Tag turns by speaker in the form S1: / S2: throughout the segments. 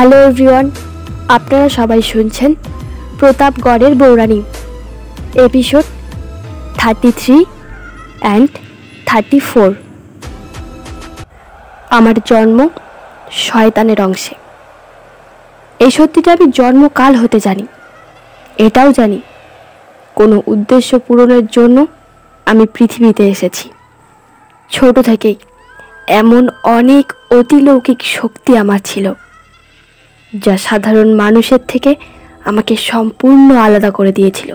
S1: Hello everyone, আপনারা সবাই শুনছেন প্রতাপগড়ের বৌরানী এপিসোড 33 অ্যান্ড 34। আমার জন্ম শয়তানের অংশে। এই সত্যিটা আমি জন্মকাল হতে জানি। এটাও জানি কোনো উদ্দেশ্য পূরণের জন্য আমি পৃথিবীতে এসেছি। ছোট থেকেই এমন অনেক অতিলৌকিক শক্তি আমার ছিল, যা সাধারণ মানুষের থেকে আমাকে সম্পূর্ণ আলাদা করে দিয়েছিল।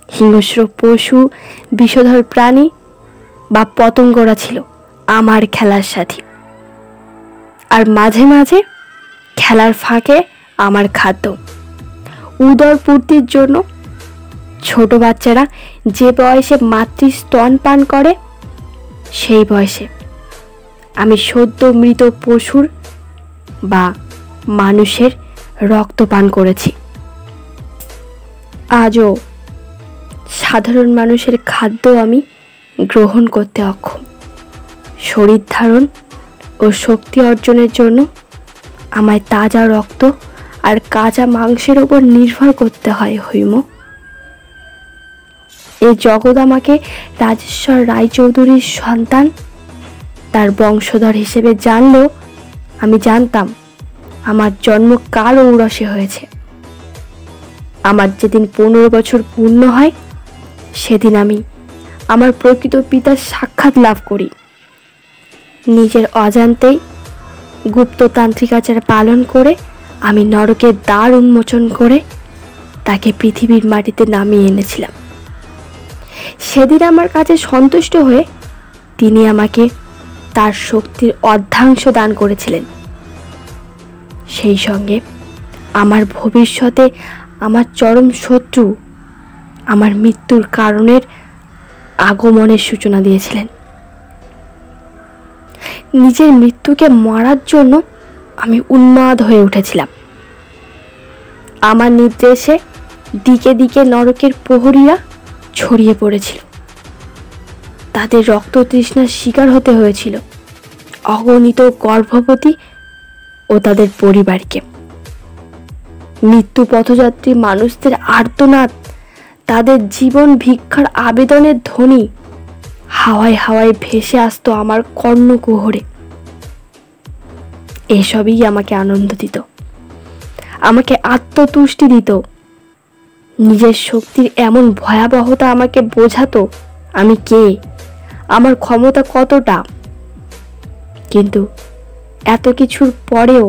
S1: হিংস্র পশু, বিষধর প্রাণী বা পতঙ্গরা ছিল আমার খেলার সাথী, আর মাঝে মাঝে খেলার ফাঁকে আমার খাদ্য। উদর পূর্তির জন্য ছোট বাচ্চারা যে বয়সে মাতৃস্তন পান করে, সেই বয়সে আমি সদ্য মৃত পশুর বা মানুষের রক্ত পান করেছি। আজও সাধারণ মানুষের খাদ্য আমি গ্রহণ করতে অক্ষম। শরীর ধারণ ও শক্তি অর্জনের জন্য আমায় তাজা রক্ত আর কাঁচা মাংসের ওপর নির্ভর করতে হয়। হৈম, এই জগৎ আমাকে রাজেশ্বর রায়চৌধুরীর সন্তান, তার বংশধর হিসেবে জানলেও আমি জানতাম আমার জন্ম কাল ঔরসে হয়েছে। আমার যেদিন 15 বছর পূর্ণ হয়, সেদিন আমি আমার প্রকৃত পিতার সাক্ষাৎ লাভ করি। নিজের অজান্তেই গুপ্ততান্ত্রিকাচার পালন করে আমি নরকের দ্বার উন্মোচন করে তাকে পৃথিবীর মাটিতে নামিয়ে এনেছিলাম। সেদিন আমার কাছে সন্তুষ্ট হয়ে তিনি আমাকে তার শক্তির অর্ধাংশ দান করেছিলেন। সেই সঙ্গে আমার ভবিষ্যতে আমার চরম শত্রু আমার মৃত্যুর কারণের আগমনের সূচনা দিয়েছিলেন। নিজের মৃত্যুকে মারার জন্য আমি উন্মাদ হয়ে উঠেছিলাম। আমার নির্দেশে দিকে দিকে নরকের প্রহরীরা ছড়িয়ে পড়েছিল। তাদের রক্ত তৃষ্ণার শিকার হতে হয়েছিল অগণিত গর্ভবতী ও তাদের পরিবারকে। মৃত্যু পথযাত্রী মানুষদের আর্তনাদ, তাদের জীবন ভিক্ষার আবেদনের ধ্বনি হাওয়ায় হাওয়ায় ভেসে আসতো আমার কর্ণকুহরে। এসবই আমাকে আনন্দ দিত, আমাকে আত্মতুষ্টি দিত। নিজের শক্তির এমন ভয়াবহতা আমাকে বোঝাতো আমি কে, আমার ক্ষমতা কতটা। কিন্তু এত কিছুর পরেও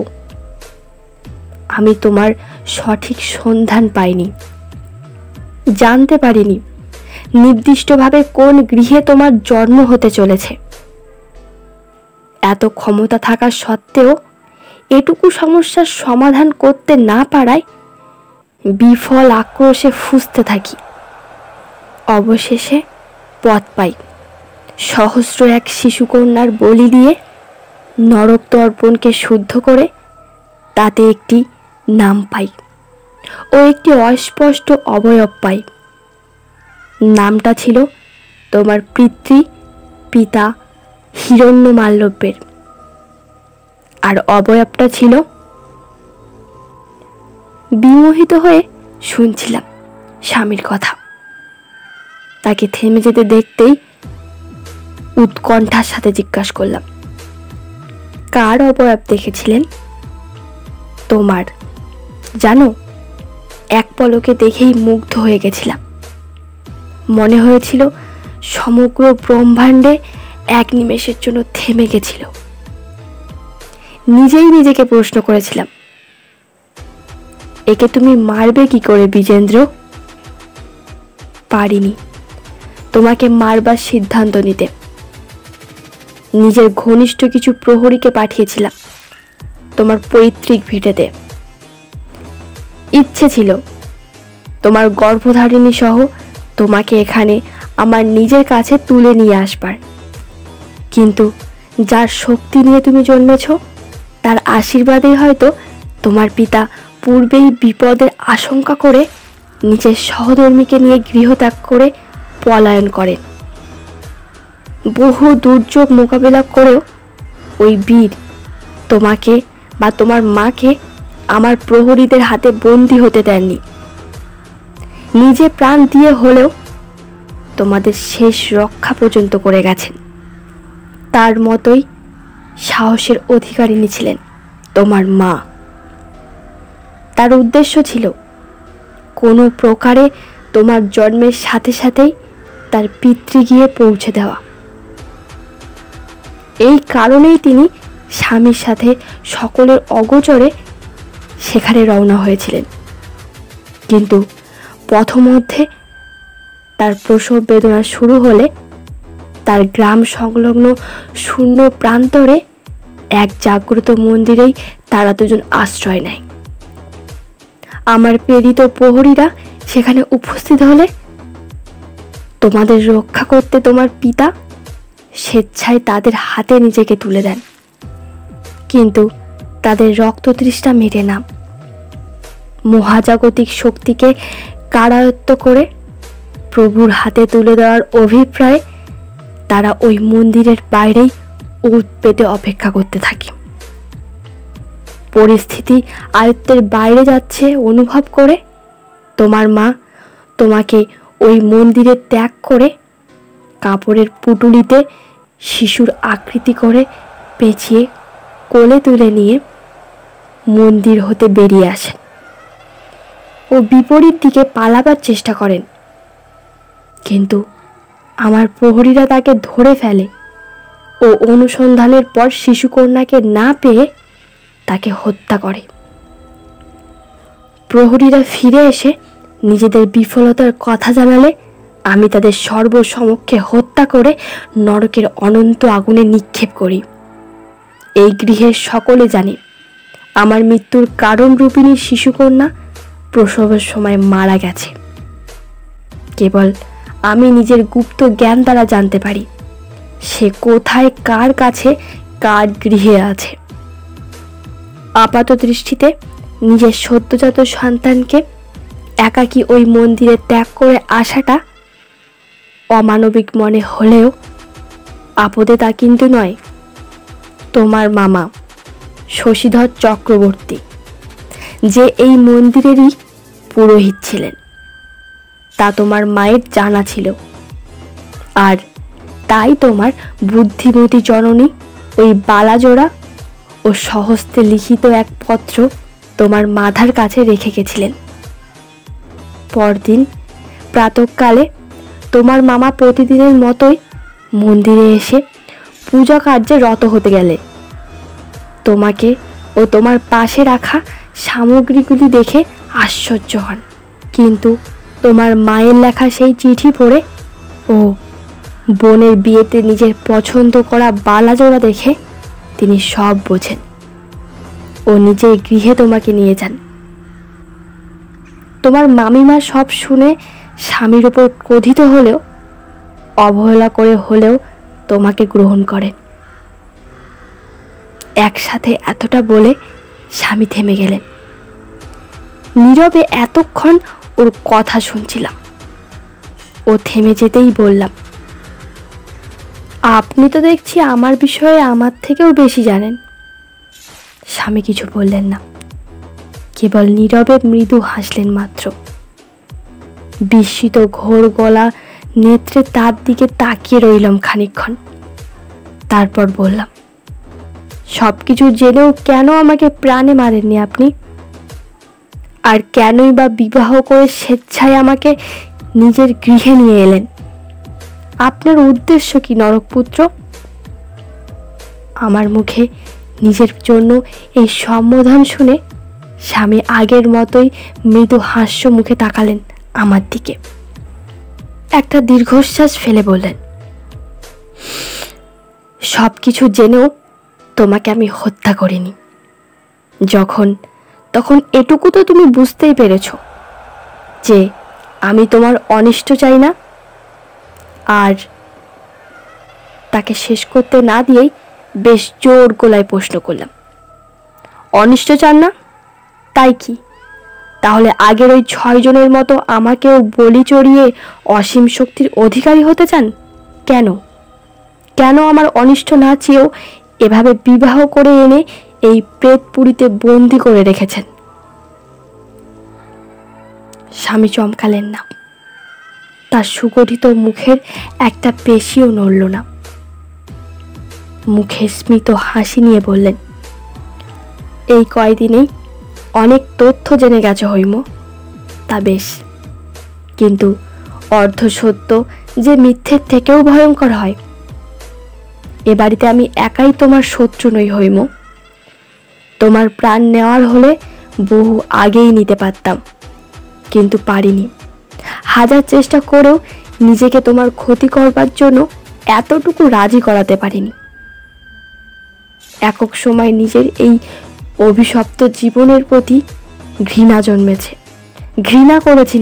S1: আমি তোমার সঠিক সন্ধান পাইনি, জানতে পারিনি নির্দিষ্টভাবে কোন গৃহে তোমার জন্ম হতে চলেছে। এত ক্ষমতা থাকা সত্ত্বেও এটুকু সমস্যার সমাধান করতে না পারায় বিফল আক্রোশে ফুঁসতে থাকি। অবশেষে পথ পাই। সহস্র এক শিশুকন্যার বলি দিয়ে নরক দর্পণকে শুদ্ধ করে তাতে একটি নাম পাই ও একটি অস্পষ্ট অবয়ব পাই। নামটা ছিল তোমার পিতা হিরণ্যমাল্যবের, আর অবয়বটা ছিল। বিমোহিত হয়ে শুনছিলাম স্বামীর কথা। তাকে থেমে যেতে দেখতেই উৎকণ্ঠার সাথে জিজ্ঞাসা করলাম, কার অবয়ব দেখেছিলেন? তোমার। জানো, এক পলকে দেখেই মুগ্ধ হয়ে গেছিলাম। মনে হয়েছিল সমগ্র ব্রহ্মাণ্ডে এক নিমেষের জন্য থেমে গেছিল। নিজেই নিজেকে প্রশ্ন করেছিলাম, একে তুমি মারবে কি করে বিজেন্দ্র? পারিনি তোমাকে মারবার সিদ্ধান্ত নিতে। নিজের ঘনিষ্ঠ কিছু প্রহরীকে পাঠিয়েছিলাম তোমার পৈতৃক ভিটেতে। ইচ্ছে ছিল তোমার গর্ভধারিণী সহ তোমাকে এখানে আমার নিজের কাছে তুলে নিয়ে আসবার। কিন্তু যার শক্তি নিয়ে তুমি জন্মেছ, তার আশীর্বাদেই হয়তো তোমার পিতা পূর্বেই বিপদের আশঙ্কা করে নিজের সহধর্মীকে নিয়ে গৃহত্যাগ করে পলায়ন করেন। বহু দুর্যোগ মোকাবেলা করেও ওই বীর তোমাকে বা তোমার মাকে আমার প্রহরীদের হাতে বন্দী হতে দেননি। নিজে প্রাণ দিয়ে হলেও তোমাদের শেষ রক্ষা পর্যন্ত করে গেছেন। তার মতোই সাহসের অধিকারিণী ছিলেন তোমার মা। তার উদ্দেশ্য ছিল কোনো প্রকারে তোমার জন্মের সাথে সাথেই তার পিতৃগৃহে পৌঁছে দেওয়া। এই কারণেই তিনি স্বামীর সাথে সকলের অগোচরে সেখানে রওনা হয়েছিলেন। কিন্তু পথমধ্যে তার প্রসব বেদনা শুরু হলে তার গ্রাম সংলগ্ন শূন্য প্রান্তরে এক জাগ্রত মন্দিরেই তারা দুজন আশ্রয় নেয়। আমার প্রেরিত প্রহরীরা সেখানে উপস্থিত হলে তোমাদের রক্ষা করতে তোমার পিতা স্বেচ্ছায় তাদের হাতে নিজেকে তুলে দেন। কিন্তু তাদের রক্ততৃষ্ণা মেটে না। মহাজাগতিক শক্তিকে কারায়ত্ত করে প্রভুর হাতে তুলে দেওয়ার অভিপ্রায়ে তারা ওই মন্দিরের বাইরেই ওত পেতে অপেক্ষা করতে থাকে। পরিস্থিতি আয়ত্তের বাইরে যাচ্ছে অনুভব করে তোমার মা তোমাকে ওই মন্দিরে ত্যাগ করে কাপড়ের পুটুলিতে শিশুর আকৃতি করে পেঁচিয়ে কোলে তুলে নিয়ে মন্দির হতে বেরিয়ে আসেন ও বিপরীত দিকে পালাবার চেষ্টা করেন। কিন্তু আমার প্রহরীরা তাকে ধরে ফেলে ও অনুসন্ধানের পর শিশুকন্যাকে না পেয়ে তাকে হত্যা করে। প্রহরীরা ফিরে এসে নিজেদের বিফলতার কথা জানালে আমি তাদের সর্বসমক্ষে হত্যা করে নরকের অনন্ত আগুনে নিক্ষেপ করি। এই গৃহের সকলে জানে আমার মৃত্যুর কারণ রূপিণী শিশুকন্যা প্রসবের সময় মারা গেছে। কেবল আমি নিজের গুপ্ত জ্ঞান দ্বারা জানতে পারি সে কোথায়, কার কাছে, কার গৃহে আছে। আপাত দৃষ্টিতে নিজের সদ্যজাত সন্তানকে একাকী ওই মন্দিরে ত্যাগ করে আসাটা অমানবিক মনে হলেও আপদে তা কিন্তু নয়। তোমার মামা শশীধর চক্রবর্তী, যে এই মন্দিরেরই পুরোহিত ছিলেন, তা তোমার মায়ের জানা ছিল। আর তাই তোমার বুদ্ধিমতী জননী ওই বালাজোড়া ও স্বহস্তে লিখিত এক পত্র তোমার মাথার কাছে রেখে গেছিলেন। পরদিন প্রাতঃকালে তোমার মামা প্রতিদিনের মতোই মন্দিরে এসে পূজা কার্যে রত হতে গেলে তোমাকে ও তোমার পাশে রাখা সামগ্রীগুলি দেখে আশ্চর্য হন। কিন্তু তোমার মায়ের লেখা সেই চিঠি পড়ে ও বোনের বিয়েতে নিজের পছন্দ করা বালাজোড়া দেখে তিনি সব বোঝেন ও নিজের গৃহে তোমাকে নিয়ে যান। তোমার মামিমা সব শুনে স্বামীর ওপর ক্রোধিত হলেও অবহেলা করে হলেও তোমাকে গ্রহণ করেন। একসাথে এতটা বলে স্বামী থেমে গেলেন। নীরবে এতক্ষণ ওর কথা শুনছিলাম। ও থেমে যেতেই বললাম, আপনি তো দেখছি আমার বিষয়ে আমার থেকেও বেশি জানেন। স্বামী কিছু বললেন না, কেবল নীরবে মৃদু হাসলেন মাত্র। বিস্মিত ঘোর গলা নেত্রে তার দিকে তাকিয়ে রইলাম খানিকক্ষণ। তারপর বললাম, সবকিছু জেনেও কেন আমাকে প্রাণে মারেননি আপনি? আর কেনই বা বিবাহ করে স্বেচ্ছায় আমাকে নিজের গৃহে নিয়ে এলেন? আপনার উদ্দেশ্য কি নরকপুত্র? আমার মুখে নিজের জন্য এই সম্বোধন শুনে স্বামী আগের মতোই মৃদু হাস্য মুখে তাকালেন আমার দিকে। একটা দীর্ঘশ্বাস ফেলে বললেন, সবকিছু জেনেও তোমাকে আমি হত্যা করিনি। তখন এটুকু তো তুমি বুঝতেই পেরেছ যে আমি তোমার অনিষ্ট চাই না। আর তাকে শেষ করতে না দিয়েই বেশ জোর গলায় প্রশ্ন করলাম, অনিষ্ট চান না? তাই কি তাহলে আগের ওই 6 জনের মতো আমাকেও বলি চড়িয়ে অসীম শক্তির অধিকারী হতে চান? কেন আমার অনিষ্ট না চেয়েও এভাবে বিবাহ করে এনে এই প্রেতপুরীতে বন্দি করে রেখেছেন। স্বামী চমকালেন না, তার সুগঠিত মুখের একটা পেশিও নড়ল না। মুখে স্মিত হাসি নিয়ে বললেন, এই কয়দিনেই অনেক তথ্য জেনে গেছে হৈম, তা বেশ, কিন্তু অর্ধ সত্য যে মিথ্যের থেকেও ভয়ঙ্কর হয়। এ বাড়িতে আমি একাই তোমার শত্রু নই হৈম। তোমার প্রাণ নেওয়ার হলে বহু আগেই নিতে পারতাম, কিন্তু পারিনি। হাজার চেষ্টা করেও নিজেকে তোমার ক্ষতি করবার জন্য এতটুকু রাজি করাতে পারিনি। একক সময় নিজের এই অভিশপ্ত জীবনের প্রতি ঘৃণা জন্মেছে। ঘৃণা করেছি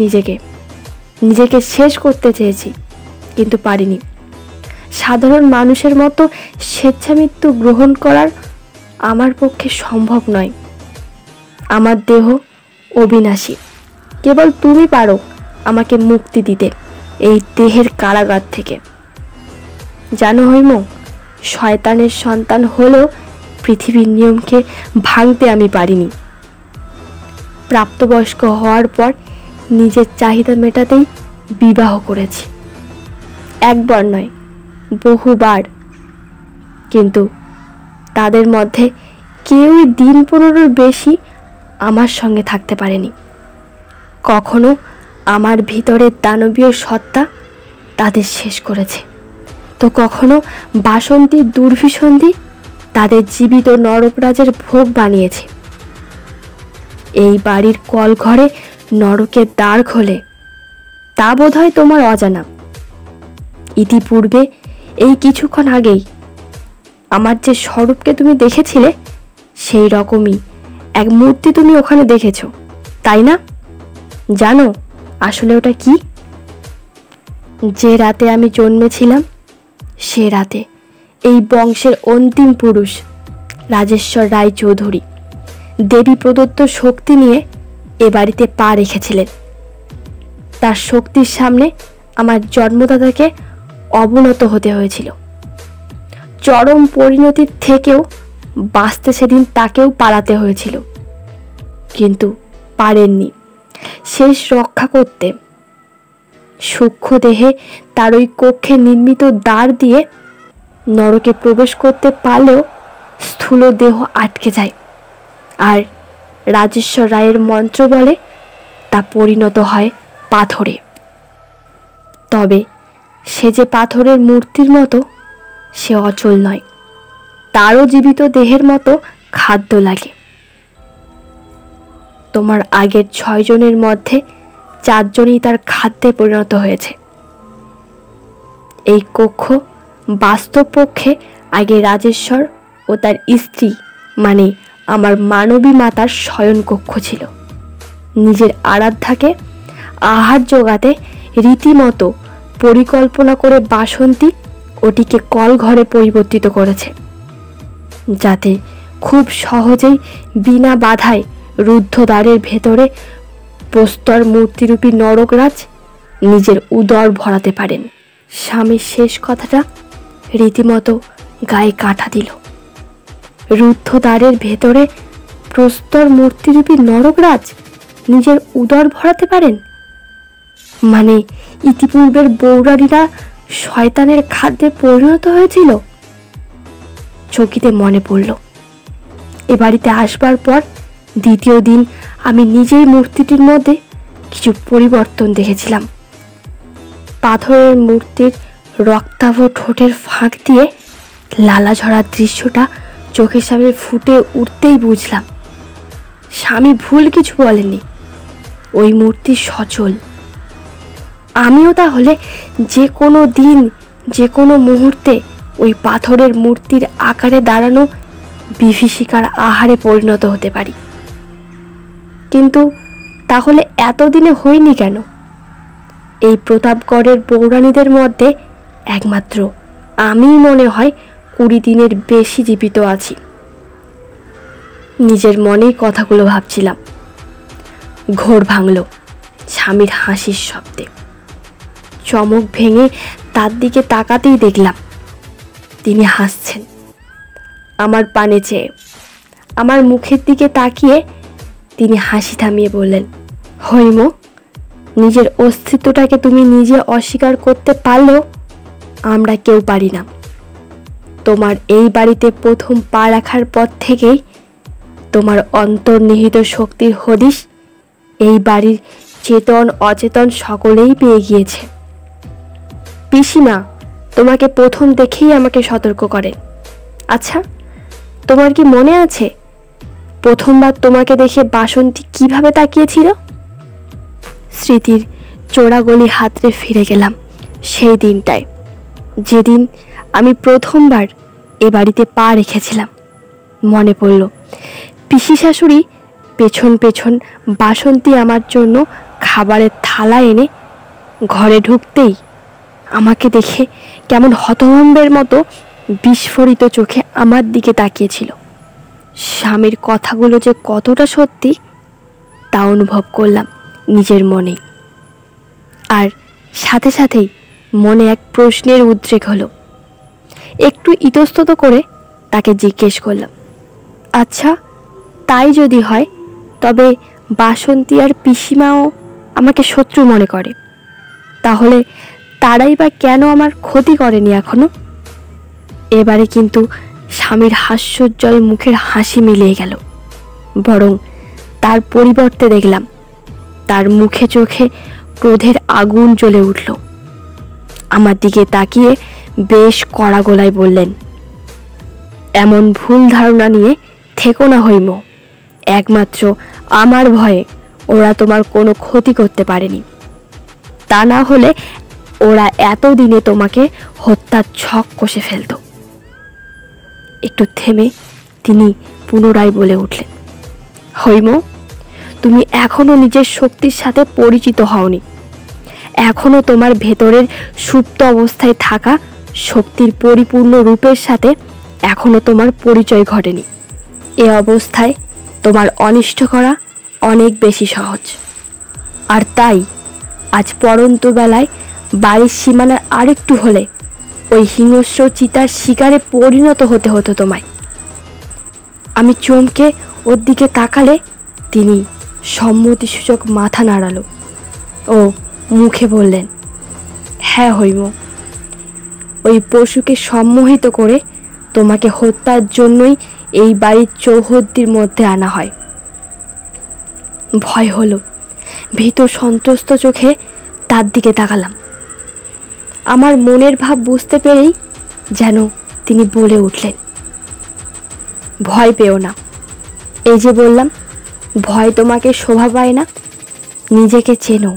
S1: নিজেকে শেষ করতে চেয়েছি, কিন্তু পারিনি। সাধারণ মানুষের মতো স্বেচ্ছামৃত্যু গ্রহণ করার আমার পক্ষে সম্ভব নয়। আমার দেহ অবিনাশী, কেবল তুমি পারো আমাকে মুক্তি দিতে এই দেহের কারাগার থেকে। জানো হৈম, শয়তানের সন্তান হলেও পৃথিবীর নিয়মকে ভাঙতে আমি পারিনি। প্রাপ্তবয়স্ক হওয়ার পর নিজের চাহিদা মেটাতেই বিবাহ করেছি, একবার নয়, বহুবার। কিন্তু তাদের মধ্যে কেউই দিন 15-র বেশি আমার সঙ্গে থাকতে পারেনি। কখনো আমার ভিতরের দানবীয় সত্তা তাদের শেষ করেছে, তো কখনো বাসন্তীর দুর্বিসন্ধি তাদের জীবিত নরকরাজের ভোগ বানিয়েছে। এই বাড়ির কলঘরে নরকের দ্বার খোলে, তা বোধহয় তোমার অজানা। ইতিপূর্বে এই কিছুক্ষণ আগেই আমার যে স্বরূপকে তুমি দেখেছিলে, সেই রকমই এক মূর্তি তুমি ওখানে দেখেছ, তাই না? জানো আসলে ওটা কি? যে রাতে আমি জন্মেছিলাম, সে রাতে এই বংশের অন্তিম পুরুষ রাজেশ্বর রায়চৌধুরী দেবী প্রদত্ত শক্তি নিয়ে এ বাড়িতে পা রেখেছিলেন। তার শক্তির সামনে আমার জন্মদাতাকে অবনত হতে হয়েছিল। চরম পরিণতির থেকেও বাঁচতে সেদিন তাকেও পালাতে হয়েছিল, কিন্তু পারেননি শেষ রক্ষা করতে। সূক্ষ্ম দেহে তার ওই কক্ষে নির্মিত দ্বার দিয়ে নরকে প্রবেশ করতে পারলেও স্থূল দেহ আটকে যায়, আর রাজেশ্বর রায়ের মন্ত্র বলে তা পরিণত হয় পাথরে। তবে সে যে পাথরের মূর্তির মতো, সে অচল নয়, তারও জীবিত দেহের মতো খাদ্য লাগে। তোমার আগের 6 জনের মধ্যে 4 জনই তার খাদ্যে পরিণত হয়েছে। এই কক্ষ বাস্তব পক্ষে আগে রাজেশ্বর ও তার স্ত্রী মানে আমার মানবী মাতার শয়ন কক্ষ ছিল। নিজের আরাধ্যাকে আহার জোগাতে রীতিমতো পরিকল্পনা করে বাসন্তী ওটিকে কলঘরে পরিবর্তিত করেছে, যাতে খুব সহজেই বিনা বাধায় রুদ্ধদ্বারের ভেতরে প্রস্তর মূর্তিরূপী নরকরাজ নিজের উদর ভরাতে পারেন। স্বামীর শেষ কথাটা রীতিমতো গায়ে কাঁটা দিল। রুদ্ধদ্বারের ভেতরে প্রস্তর মূর্তিরূপী নরকরাজ নিজের উদর ভরাতে পারেন, মানে ইতিপূর্বের বৌরানীরা শয়তানের খাদ্যে পরিণত হয়েছিল। চকিতে মনে পড়ল, এ বাড়িতে আসবার পর দ্বিতীয় দিন আমি নিজেই মূর্তিটির মধ্যে কিছু পরিবর্তন দেখেছিলাম। পাথরের মূর্তির রক্তাভ ঠোঁটের ফাঁক দিয়ে লালা ঝরার দৃশ্যটা চোখের সামনে ফুটে উঠতেই বুঝলাম স্বামী ভুল কিছু বলেনি, ওই মূর্তি সচল। আমিও তাহলে যে কোনো দিন, যে কোনো মুহূর্তে ওই পাথরের মূর্তির আকারে দাঁড়ানো বিভীষিকার আহারে পরিণত হতে পারি। কিন্তু তাহলে এতদিনে হয়নি কেন? এই প্রতাপগড়ের পৌরাণীদের মধ্যে একমাত্র আমিই মনে হয় 20 দিনের বেশি জীবিত আছি। নিজের মনেই কথাগুলো ভাবছিলাম। ঘোর ভাঙল স্বামীর হাসির শব্দে। চমক ভেঙে তার দিকে তাকাতেই দেখলাম তিনি হাসছেন আমার পানে চেয়ে। আমার মুখের দিকে তাকিয়ে তিনি হাসি থামিয়ে বললেন, হৈম, নিজের অস্তিত্বটাকে তুমি নিজে অস্বীকার করতে পারলেও আমরা কেউ পারি না। তোমার এই বাড়িতে প্রথম পা রাখার পর থেকেই তোমার অন্তর্নিহিত শক্তির হদিশ এই বাড়ির চেতন অচেতন সকলেই পেয়ে গিয়েছে। পিসিমা তোমাকে প্রথম দেখেই আমাকে সতর্ক করেন। আচ্ছা, তোমার কি মনে আছে প্রথমবার তোমাকে দেখে বাসন্তী কিভাবে তাকিয়েছিল? স্মৃতির চোরাগলি হাতড়ে ফিরে গেলাম সেই দিনটায়, যেদিন আমি প্রথমবার এ বাড়িতে পা রেখেছিলাম। মনে পড়ল পিসি শাশুড়ি পেছন পেছন বাসন্তী আমার জন্য খাবারের থালা এনে ঘরে ঢুকতেই আমাকে দেখে কেমন হতভম্বের মতো বিস্ফোরিত চোখে আমার দিকে তাকিয়েছিল। স্বামীর কথাগুলো যে কতটা সত্যি তা অনুভব করলাম নিজের মনে। আর সাথে সাথেই মনে এক প্রশ্নের উদ্রেক হলো। একটু ইতস্তত করে তাকে জিজ্ঞেস করলাম, আচ্ছা, তাই যদি হয় তবে বাসন্তী আর পিসিমাও আমাকে শত্রু মনে করে, তাহলে তারাই বা কেন আমার ক্ষতি করেনি এখনো? এবারে কিন্তু স্বামীর হাস্যোজ্জ্বল মুখের হাসি মিলিয়ে গেল, বরং তার পরিবর্তে দেখলাম তার মুখে চোখে ক্রোধের আগুন জ্বলে উঠল। আমার দিকে তাকিয়ে বেশ কড়া গলায় বললেন, এমন ভুল ধারণা নিয়ে থেকো না হৈম। একমাত্র আমার ভয়ে ওরা তোমার কোনো ক্ষতি করতে পারেনি, তা না হলে ওরা এতদিনে তোমাকে হত্যার ছক কষে ফেলত। একটু থেমে তিনি পুনরায় বলে উঠলেন, হৈম, তুমি এখনো নিজের শক্তির সাথে পরিচিত হওনি। এখনো তোমার ভেতরের সুপ্ত অবস্থায় থাকা শক্তির পরিপূর্ণ রূপের সাথে এখনো তোমার পরিচয় ঘটেনি। এ অবস্থায় তোমার অনিষ্ট করা অনেক বেশি সহজ। আর তাই আজ পড়ন্ত বেলায় বাড়ির সীমানার আরেকটু হলে ওই হিংস্র চিতার শিকারে পরিণত হতে হতো তোমায়। আমি চমকে ওর দিকে তাকালে তিনি সম্মতিসূচক মাথা নাড়ালো ও মুখে বললেন, হ্যাঁ হৈম, ওই পশুকে সম্মোহিত করে তোমাকে হত্যার জন্যই এই বাড়ির চৌহদ্দির মধ্যে আনা হয়। ভয় হলো, ভীত সন্ত্রস্ত চোখে তার দিকে তাকালাম। আমার মনের ভাব বুঝতে পেরেই যেন তিনি বলে উঠলেন, ভয় পেও না। এই যে বললাম, ভয় তোমাকে শোভা পায় না। নিজেকে চেনো,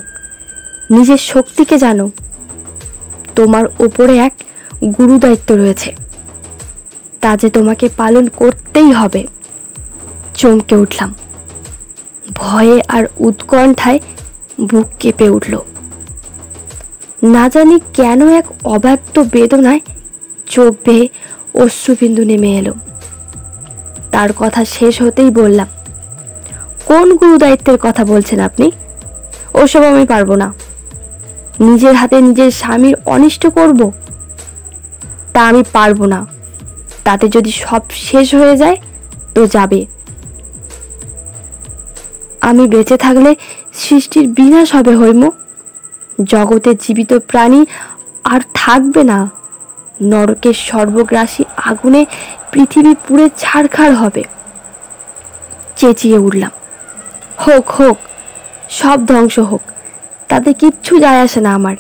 S1: নিজের শক্তিকে জানো। তোমার উপরে এক গুরু দায়িত্ব রয়েছে, তা যে তোমাকে পালন করতেই হবে। চমকে উঠলাম, ভয়ে আর উৎকণ্ঠায় বুক কেঁপে উঠল। না জানি কেন এক অব্যক্ত বেদনায় চোখ বেয়ে অশ্রুবিন্দু নেমে এলো। তার কথা শেষ হতেই বললাম, কোন গুরু দায়িত্বের কথা বলছেন আপনি? ওসব আমি পারবো না। নিজের হাতে নিজের স্বামীর অনিষ্ট করব, তা আমি পারবো না। তাতে যদি সব শেষ হয়ে যায় তো যাবে। আমি বেঁচে থাকলে সৃষ্টির বিনাশ হবে হৈম। জগতে জীবিত প্রাণী আর থাকবে না। নরকের সর্বগ্রাসী আগুনে পৃথিবী পুড়ে ছারখার হবে। চেঁচিয়ে উঠলাম, হোক হোক, সব ধ্বংস হোক, তাতে কিচ্ছু যায় আসে না আমার।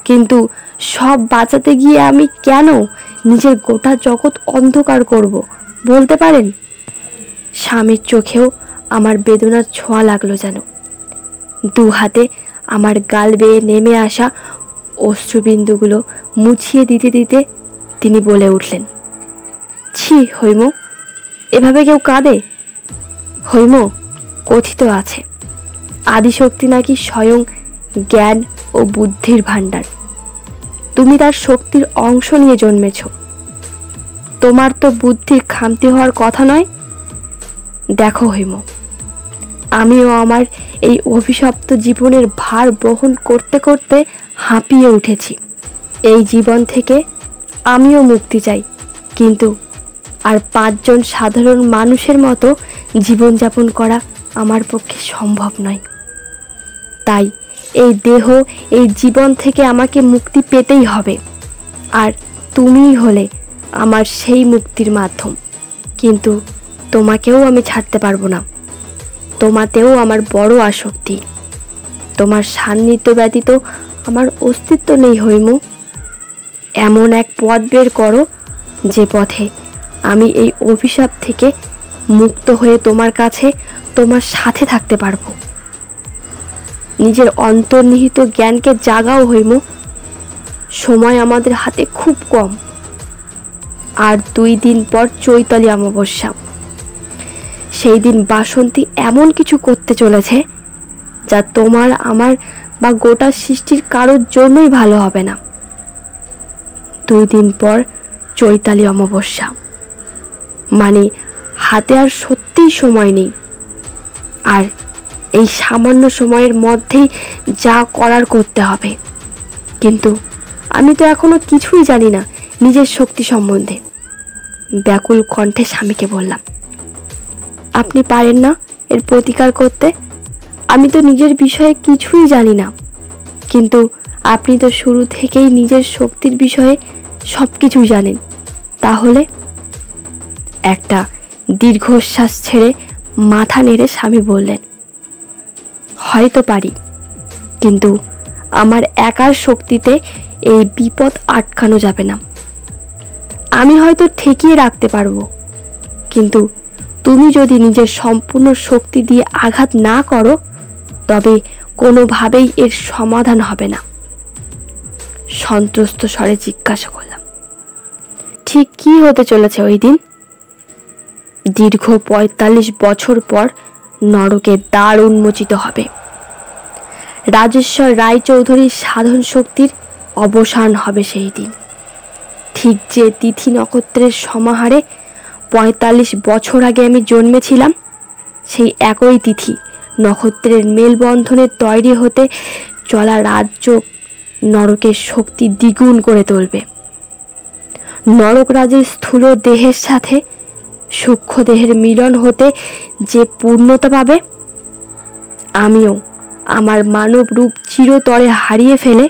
S1: কিন্তু সব বাঁচাতে গিয়ে আমি কেন নিজের গোটা জগৎ অন্ধকার করব বলতে পারেন? স্বামীর চোখেও আমার বেদনার ছোঁয়া লাগলো যেন। দু হাতে আমার গাল বেয়ে নেমে আসা অশ্রুবিন্দুগুলো মুছিয়ে দিতে দিতে তিনি বলে উঠলেন, ছি হৈম, এভাবে কেউ কাঁদে? হৈম, কথিত আছে আদিশক্তি নাকি স্বয়ং জ্ঞান ও বুদ্ধির ভাণ্ডার। তুমি তার শক্তির অংশ নিয়ে জন্মেছ। তোমার তো বুদ্ধির খামতি হওয়ার কথা নয়। দেখো হৈম, আমিও আমার এই অভিশপ্ত জীবনের ভার বহন করতে করতে হাঁপিয়ে উঠেছি। এই জীবন থেকে আমিও মুক্তি চাই, কিন্তু আর 5 জন সাধারণ মানুষের মতো জীবনযাপন করা আমার পক্ষে সম্ভব নয়। তাই এই দেহ, এই জীবন থেকে আমাকে মুক্তি পেতেই হবে। আর তুমিই হলে আমার সেই মুক্তির মাধ্যম। কিন্তু তোমাকেও আমি ছাড়তে পারবো না। তোমাতেও আমার বড় আসক্তি। তোমার সান্নিধ্য ব্যতীত আমার অস্তিত্ব নেই হৈম। এমন এক পথ বের করো যে পথে আমি এই অভিশাপ থেকে মুক্ত হয়ে তোমার কাছে, তোমার সাথে থাকতে পারবো। নিজের অন্তর্নিহিত জ্ঞানকে জাগাও হৈম। সময় আমাদের হাতে খুব কম। আর 2 দিন পর চৈতালি অমাবস্যা। সেই দিন বাসন্তী এমন কিছু করতে চলেছে যা তোমার, আমার বা গোটা সৃষ্টির কারোর জন্যই ভালো হবে না। 2 দিন পর চৈতালি অমাবস্যা, মানে হাতে আর সত্যিই সময় নেই। আর এই সামান্য সময়ের মধ্যেই যা করার করতে হবে। কিন্তু আমি তো এখনো কিছুই জানি না নিজের শক্তি সম্বন্ধে। ব্যাকুল কণ্ঠে স্বামীকে বললাম, আপনি পারেন না এর প্রতিকার করতে? আমি তো নিজের বিষয়ে কিছুই জানি না। কিন্তু আপনি তো শুরু থেকেই নিজের শক্তির বিষয়ে সব কিছুই জানেন। তাহলে? একটা দীর্ঘশ্বাস ছেড়ে মাথা নেড়ে স্বামী বললেন, হয়তো পারি, কিন্তু আমার একার শক্তিতে এই বিপদ আটকানো যাবে না। আমি হয়তো ঠেকিয়ে রাখতে পারবো, কিন্তু তুমি যদি নিজের সম্পূর্ণ শক্তি দিয়ে আঘাত না করো, তবে কোনোভাবেই এর সমাধান হবে না। সন্ত্রস্ত স্বরে জিজ্ঞাসা করলাম, ঠিক কি হতে চলেছে ওই দিন? দীর্ঘ 45 বছর পর নরকের দ্বার উন্মোচিত হবে। রাজেশ্বর রায়চৌধুরীর সাধন শক্তির অবসান হবে সেই দিন। ঠিক যে তিথি নক্ষত্রের সমাহারে 45 বছর আগে আমি জন্মেছিলাম, সেই একই তিথি নক্ষত্রের মেলবন্ধনে তৈরি হতে চলা রাজ্য নরকের শক্তি দ্বিগুণ করে তুলবে। নরকরাজের স্থূল দেহের সাথে সূক্ষ্ম দেহের মিলন হতে যে পূর্ণতা পাবে, আমিও আমার মানব রূপ চিরতরে হারিয়ে ফেলে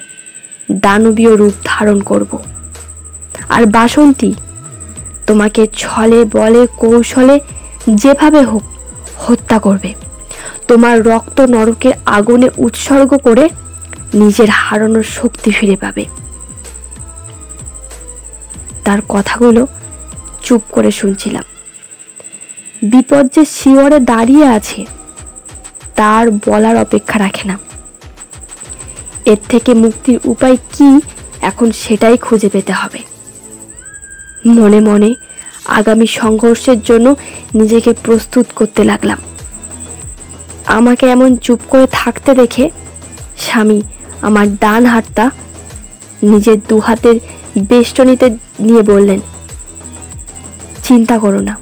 S1: দানবীয় রূপ ধারণ করব। আর বাসন্তী, তোমাকে ছলে বলে কৌশলে যেভাবে হোক হত্যা করবে। তোমার রক্ত নরকের আগুনে উৎসর্গ করে নিজের হারানোর শক্তি ফিরে পাবে। তার কথাগুলো চুপ করে শুনছিলাম। বিপদ যে শিয়রে দাঁড়িয়ে আছে তার বলার অপেক্ষা রাখে না। এর থেকে মুক্তির উপায় কি, এখন সেটাই খুঁজে পেতে হবে। মনে মনে আগামী সংঘর্ষের জন্য নিজেকে প্রস্তুত করতে লাগলাম। আমাকে এমন চুপ করে থাকতে দেখে স্বামী আমার ডান হাতটা নিজের 2 হাতের বেষ্টনীতে নিয়ে বললেন, চিন্তা করো না,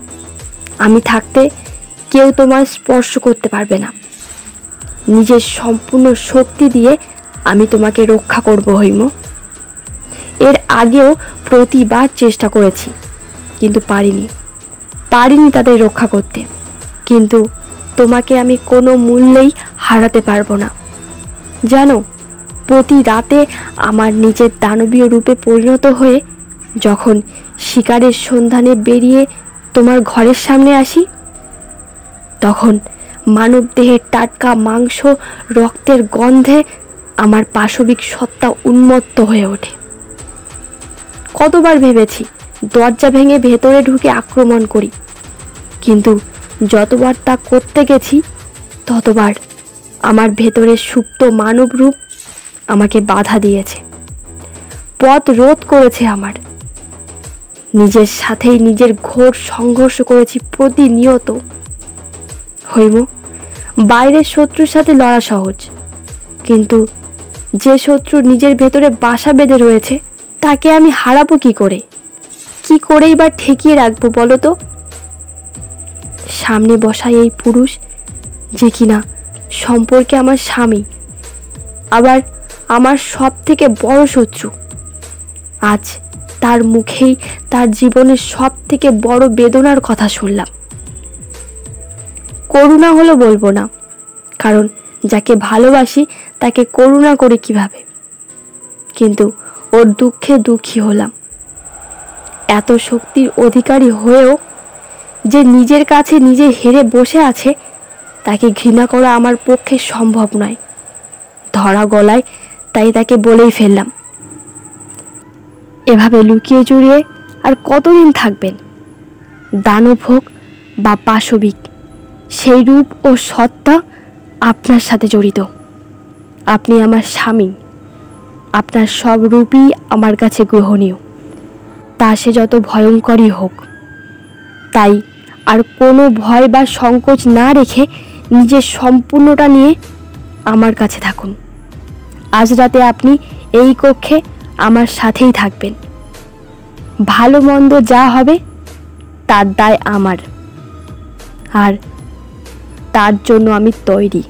S1: আমি থাকতে কেউ তোমার স্পর্শ করতে পারবে না। নিজের সম্পূর্ণ শক্তি দিয়ে আমি তোমাকে রক্ষা করব হৈম। এর আগেও প্রতিবার চেষ্টা করেছি, কিন্তু পারিনি তাদের রক্ষা করতে। কিন্তু তোমাকে আমি কোনো মূল্যেই হারাতে পারবো না। জানো, প্রতি রাতে আমার নিজের দানবীয় রূপে পরিণত হয়ে যখন শিকারের সন্ধানে বেরিয়ে তোমার ঘরের সামনে আসি, তখন মানব দেহের টাটকা মাংস, রক্তের গন্ধে আমার পাশবিক সত্তা উন্মত্ত হয়ে ওঠে। কতবার ভেবেছি দরজা ভেঙে ভেতরে ঢুকে আক্রমণ করি, কিন্তু যতবার তা করতে গেছি ততবার আমার ভেতরের সুপ্ত মানব রূপ আমাকে বাধা দিয়েছে, পথ রোধ করেছে। আমার নিজের সাথেই নিজের ঘোর সংঘর্ষ করেছি প্রতিনিয়ত। হৈম, বাইরের শত্রুর সাথে লড়া সহজ, কিন্তু যে শত্রু নিজের ভেতরে বাসা বেঁধে রয়েছে তাকে আমি হারাবো কি করে? কি করেই বা ঠেকিয়ে রাখবো বলো তো? সামনে বসা এই পুরুষ, যে কিনা সম্পর্কে আমার স্বামী, আবার আমার সব থেকে বড় শত্রু, আজ তার মুখেই তার জীবনের সব থেকে বড় বেদনার কথা শুনলাম। করুণা হলো বলবো না, কারণ যাকে ভালোবাসি তাকে করুণা করে কিভাবে, কিন্তু ওর দুঃখে দুঃখী হলাম। এত শক্তির অধিকারী হয়েও যে নিজের কাছে নিজে হেরে বসে আছে, তাকে ঘৃণা করা আমার পক্ষে সম্ভব নয়। ধরা গলায় তাই তাকে বলেই ফেললাম, এভাবে লুকিয়ে চুরিয়ে আর কতদিন থাকবেন? দানব হোক বা পাশবিক, সেই রূপ ও সত্তা আপনার সাথে জড়িত। আপনি আমার স্বামী, আপনার সব রূপই আমার কাছে গ্রহণীয়, তা সে যত ভয়ঙ্করই হোক। তাই আর কোনো ভয় বা সংকোচ না রেখে নিজের সম্পূর্ণটা নিয়ে আমার কাছে থাকুন। আজ রাতে আপনি এই কক্ষে আমার সাথেই থাকবেন। ভালো মন্দ যা হবে তার দায় আমার, আর তার জন্য আমি তৈরি।